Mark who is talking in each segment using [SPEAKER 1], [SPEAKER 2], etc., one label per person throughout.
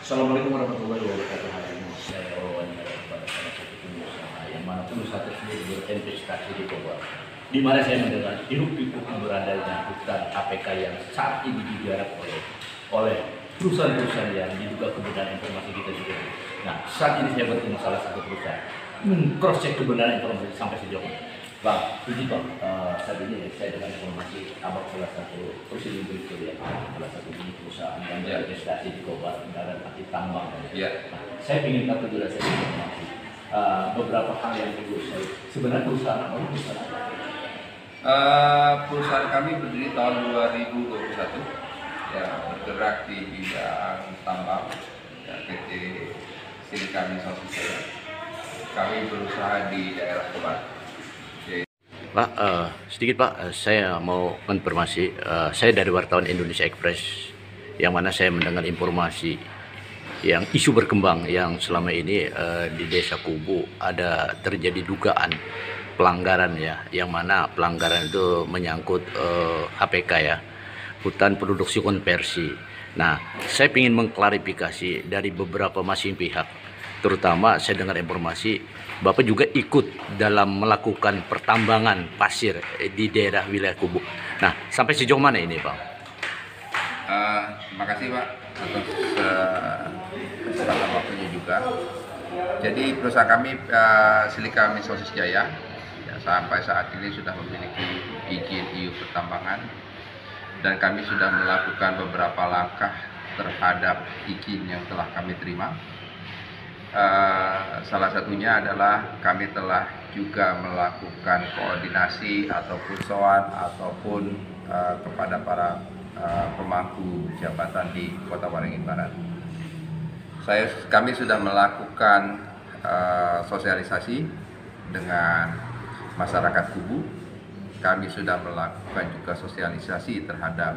[SPEAKER 1] Assalamualaikum warahmatullahi wabarakatuh. Hari ini saya wawancara kepada salah satu pengusaha yang mana pengusaha tersebut berinvestasi di Bogor, di mana saya mendengar hiruk-pikuk beradanya hutan APK yang saat ini digarap oleh perusahaan-perusahaan yang diduga kebenaran informasi kita juga. Nah, saat ini saya bertemu salah satu perusahaan cross check kebenaran informasi sampai sejauh ini. Bang, ini bang, saat ini saya dengan informasi abang salah satu presiden direktur ya, salah satu perusahaan yang berinvestasi di Kobar dan aktif tambang.
[SPEAKER 2] Ya.
[SPEAKER 1] Nah, saya ingin tahu juga saya informasi beberapa hal yang perlu saya. Sebenarnya perusahaan apa perusahaan?
[SPEAKER 2] Perusahaan kami berdiri tahun 2021, ya, bergerak di bidang tambang, ya, PT Silika Mineral. Kami berusaha di daerah Kobar.
[SPEAKER 3] Pak, sedikit Pak, saya mau konfirmasi. Saya dari wartawan Indonesia Express, yang mana saya mendengar informasi yang isu berkembang yang selama ini di Desa Kubu ada terjadi dugaan pelanggaran ya, yang mana pelanggaran itu menyangkut HPK ya, hutan produksi konversi. Nah, saya ingin mengklarifikasi dari beberapa masing pihak, terutama saya dengar informasi Bapak juga ikut dalam melakukan pertambangan pasir di daerah wilayah Kubu. Nah, sampai sejauh mana ini, Bang?
[SPEAKER 2] Terima kasih Pak atas kesempatan waktunya juga. Jadi perusahaan kami Silika Mineral Jaya, ya, sampai saat ini sudah memiliki izin IU pertambangan dan kami sudah melakukan beberapa langkah terhadap izin yang telah kami terima. Salah satunya adalah kami telah juga melakukan koordinasi ataupun soal ataupun kepada para pemangku jabatan di Kota Waringin Barat. Kami sudah melakukan sosialisasi dengan masyarakat Kubu. Kami sudah melakukan juga sosialisasi terhadap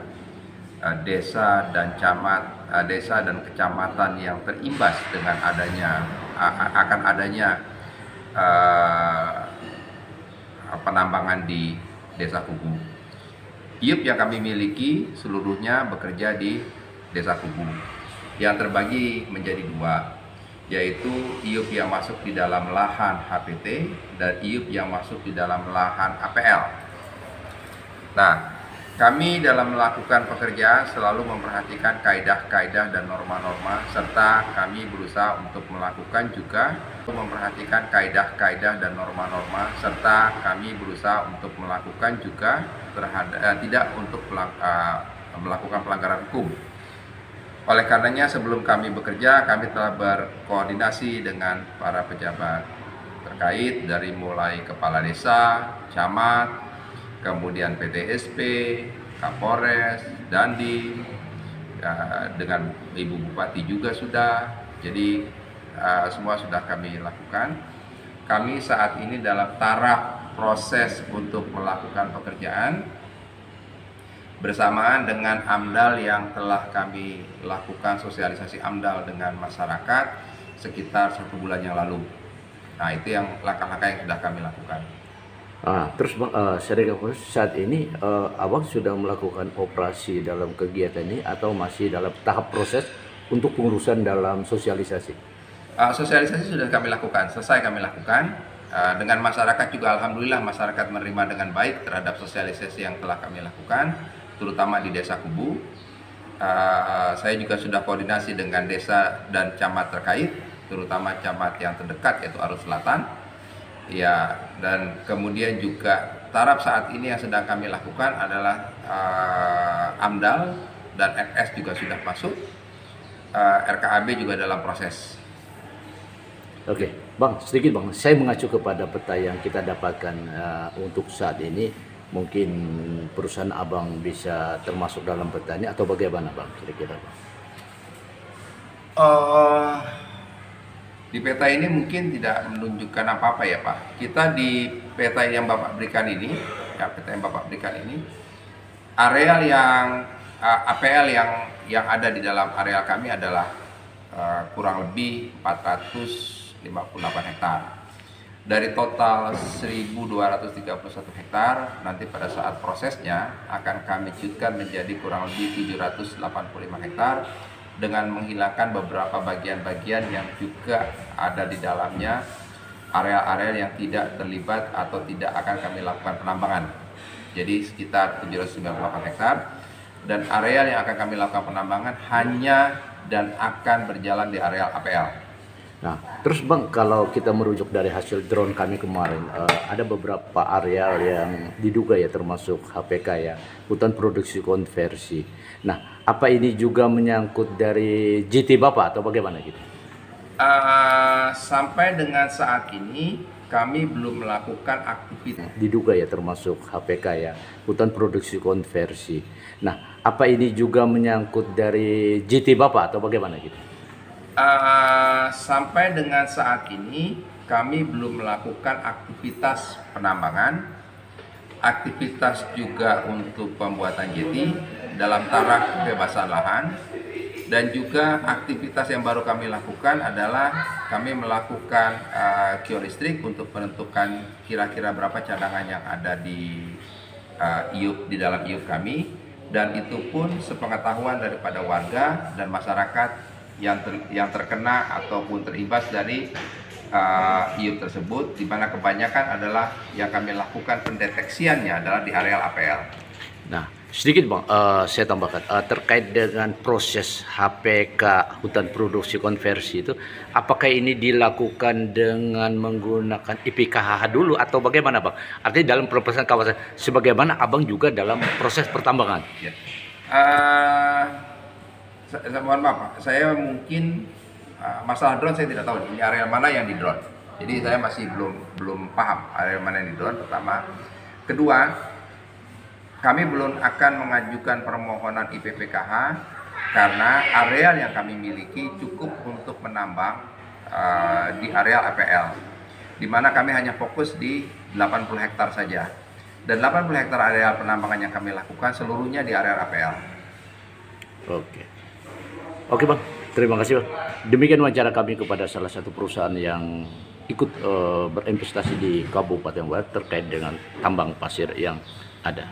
[SPEAKER 2] desa dan kecamatan yang terimbas dengan adanya penambangan di Desa Kubu. IUP yang kami miliki seluruhnya bekerja di Desa Kubu, yang terbagi menjadi dua, yaitu IUP yang masuk di dalam lahan HPT dan IUP yang masuk di dalam lahan APL. Nah, kami dalam melakukan pekerjaan selalu memperhatikan kaidah-kaidah dan norma-norma, serta kami berusaha untuk melakukan juga memperhatikan kaidah-kaidah dan norma-norma, serta kami berusaha untuk melakukan juga tidak untuk melakukan pelanggaran hukum. Oleh karenanya sebelum kami bekerja, kami telah berkoordinasi dengan para pejabat terkait dari mulai kepala desa, camat, kemudian PTSP, Kapolres, Dandim, dengan Ibu Bupati juga sudah. Jadi semua sudah kami lakukan. Kami saat ini dalam taraf proses untuk melakukan pekerjaan bersamaan dengan AMDAL yang telah kami lakukan sosialisasi AMDAL dengan masyarakat sekitar 1 bulan yang lalu. Nah, itu yang langkah-langkah yang sudah kami lakukan.
[SPEAKER 3] Terus Bang, saat ini Abang sudah melakukan operasi dalam kegiatan ini atau masih dalam tahap proses untuk pengurusan dalam sosialisasi?
[SPEAKER 2] Sosialisasi sudah kami lakukan, selesai kami lakukan. Dengan masyarakat juga alhamdulillah masyarakat menerima dengan baik terhadap sosialisasi yang telah kami lakukan, terutama di Desa Kubu. Saya juga sudah koordinasi dengan desa dan camat terkait, terutama camat yang terdekat yaitu Arus Selatan. Ya, dan kemudian juga taraf saat ini yang sedang kami lakukan adalah AMDAL dan FS juga sudah masuk, RKAB juga dalam proses.
[SPEAKER 3] Oke, Bang, sedikit Bang, saya mengacu kepada peta yang kita dapatkan untuk saat ini. Mungkin perusahaan Abang bisa termasuk dalam peta ini atau bagaimana Bang, kira-kira Bang?
[SPEAKER 2] Di peta ini mungkin tidak menunjukkan apa-apa ya Pak. Kita di peta yang Bapak berikan ini, ya peta yang Bapak berikan ini, areal yang APL yang ada di dalam areal kami adalah kurang lebih 458 hektar. Dari total 1.231 hektar, nanti pada saat prosesnya akan kami cutkan menjadi kurang lebih 785 hektar dengan menghilangkan beberapa bagian-bagian yang juga ada di dalamnya, area-area yang tidak terlibat atau tidak akan kami lakukan penambangan. Jadi sekitar 798 hektar, dan area yang akan kami lakukan penambangan hanya dan akan berjalan di area APL.
[SPEAKER 3] Nah, terus Bang, kalau kita merujuk dari hasil drone kami kemarin, ada beberapa area yang diduga ya termasuk HPK ya, hutan produksi konversi. Nah, apa ini juga menyangkut dari GT Bapak atau bagaimana gitu?
[SPEAKER 2] Sampai dengan saat ini kami belum melakukan aktivitas.
[SPEAKER 3] Diduga ya termasuk HPK ya, hutan produksi konversi. Nah, apa ini juga menyangkut dari GT Bapak atau bagaimana gitu?
[SPEAKER 2] Sampai dengan saat ini kami belum melakukan aktivitas penambangan, aktivitas juga untuk pembuatan jeti dalam taraf kebebasan lahan, dan juga aktivitas yang baru kami lakukan adalah kami melakukan kios listrik untuk menentukan kira-kira berapa cadangan yang ada di IUP, di dalam IUP kami, dan itu pun sepengetahuan daripada warga dan masyarakat yang terkena ataupun terimbas dari IUP tersebut, di mana kebanyakan adalah yang kami lakukan pendeteksiannya adalah di areal APL.
[SPEAKER 3] Nah, sedikit Bang, saya tambahkan terkait dengan proses HPK hutan produksi konversi itu, apakah ini dilakukan dengan menggunakan IPKH dulu atau bagaimana Bang? Artinya dalam perbatasan kawasan, sebagaimana Abang juga dalam proses pertambangan.
[SPEAKER 2] Ya. Mohon maaf, saya mungkin masalah drone saya tidak tahu ini area mana yang di drone. Jadi saya masih belum paham area mana yang di drone. Pertama, kedua, kami belum akan mengajukan permohonan IPPKH karena area yang kami miliki cukup untuk menambang di area APL, di mana kami hanya fokus di 80 hektar saja. Dan 80 hektar area penambangan yang kami lakukan seluruhnya di area APL.
[SPEAKER 3] Oke Bang, terima kasih Bang. Demikian wawancara kami kepada salah satu perusahaan yang ikut berinvestasi di Kabupaten Barat terkait dengan tambang pasir yang ada.